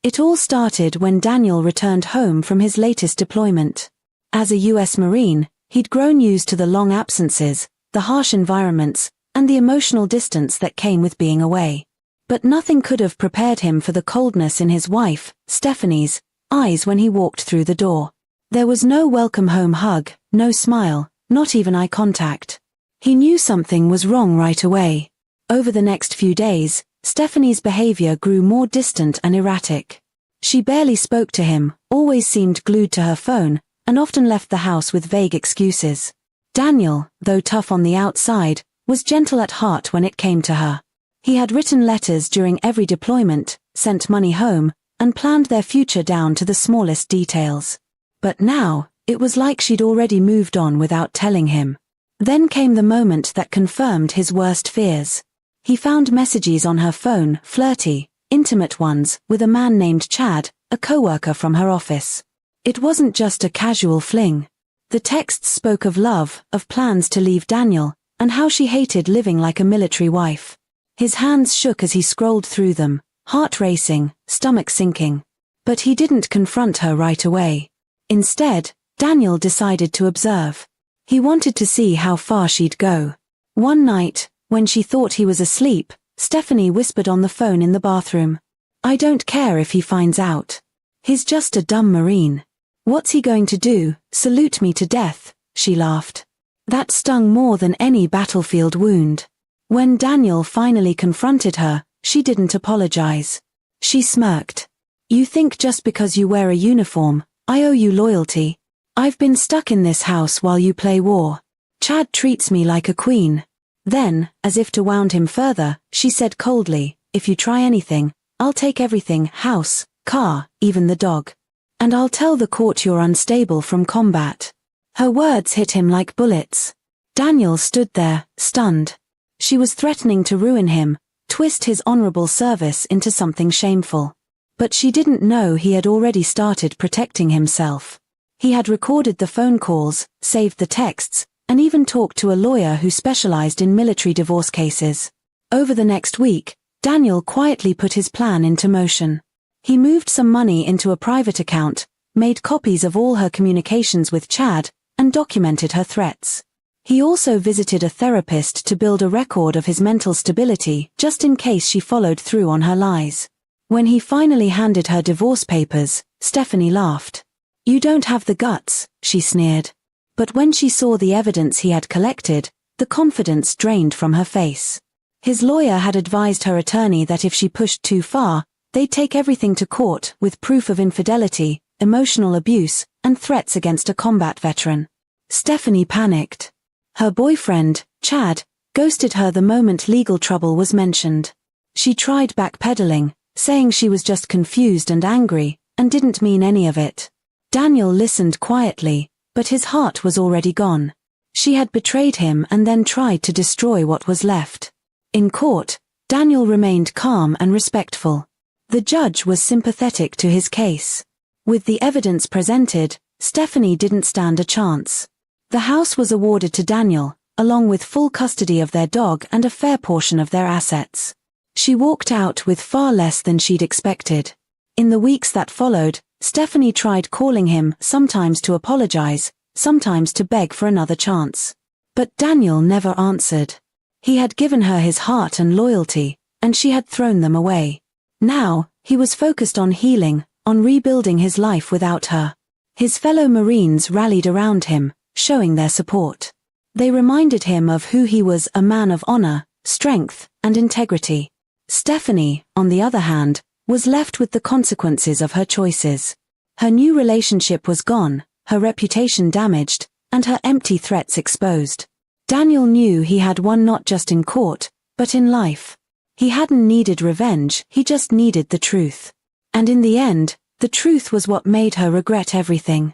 It all started when Daniel returned home from his latest deployment. As a U.S. Marine, he'd grown used to the long absences, the harsh environments, and the emotional distance that came with being away. But nothing could have prepared him for the coldness in his wife, Stephanie's, eyes when he walked through the door. There was no welcome home hug, no smile, not even eye contact. He knew something was wrong right away. Over the next few days, Stephanie's behavior grew more distant and erratic. She barely spoke to him, always seemed glued to her phone, and often left the house with vague excuses. Daniel, though tough on the outside, was gentle at heart when it came to her. He had written letters during every deployment, sent money home, and planned their future down to the smallest details. But now, it was like she'd already moved on without telling him. Then came the moment that confirmed his worst fears. He found messages on her phone, flirty, intimate ones, with a man named Chad, a coworker from her office. It wasn't just a casual fling. The texts spoke of love, of plans to leave Daniel, and how she hated living like a military wife. His hands shook as he scrolled through them, heart racing, stomach sinking. But he didn't confront her right away. Instead, Daniel decided to observe. He wanted to see how far she'd go. One night, when she thought he was asleep, Stephanie whispered on the phone in the bathroom. "I don't care if he finds out. He's just a dumb Marine. What's he going to do, salute me to death?" she laughed. That stung more than any battlefield wound. When Daniel finally confronted her, she didn't apologize. She smirked. "You think just because you wear a uniform, I owe you loyalty? I've been stuck in this house while you play war. Chad treats me like a queen." Then, as if to wound him further, she said coldly, "If you try anything, I'll take everything, house, car, even the dog. And I'll tell the court you're unstable from combat." Her words hit him like bullets. Daniel stood there, stunned. She was threatening to ruin him, twist his honorable service into something shameful. But she didn't know he had already started protecting himself. He had recorded the phone calls, saved the texts, and even talked to a lawyer who specialized in military divorce cases. Over the next week, Daniel quietly put his plan into motion. He moved some money into a private account, made copies of all her communications with Chad, and documented her threats. He also visited a therapist to build a record of his mental stability just in case she followed through on her lies. When he finally handed her divorce papers, Stephanie laughed. "You don't have the guts," she sneered. But when she saw the evidence he had collected, the confidence drained from her face. His lawyer had advised her attorney that if she pushed too far, they'd take everything to court with proof of infidelity, emotional abuse, and threats against a combat veteran. Stephanie panicked. Her boyfriend, Chad, ghosted her the moment legal trouble was mentioned. She tried backpedaling, saying she was just confused and angry, and didn't mean any of it. Daniel listened quietly, but his heart was already gone. She had betrayed him and then tried to destroy what was left. In court, Daniel remained calm and respectful. The judge was sympathetic to his case. With the evidence presented, Stephanie didn't stand a chance. The house was awarded to Daniel, along with full custody of their dog and a fair portion of their assets. She walked out with far less than she'd expected. In the weeks that followed, Stephanie tried calling him, sometimes to apologize, sometimes to beg for another chance. But Daniel never answered. He had given her his heart and loyalty, and she had thrown them away. Now, he was focused on healing, on rebuilding his life without her. His fellow Marines rallied around him, showing their support. They reminded him of who he was, a man of honor, strength, and integrity. Stephanie, on the other hand, was left with the consequences of her choices. Her new relationship was gone, her reputation damaged, and her empty threats exposed. Daniel knew he had won not just in court, but in life. He hadn't needed revenge, he just needed the truth. And in the end, the truth was what made her regret everything.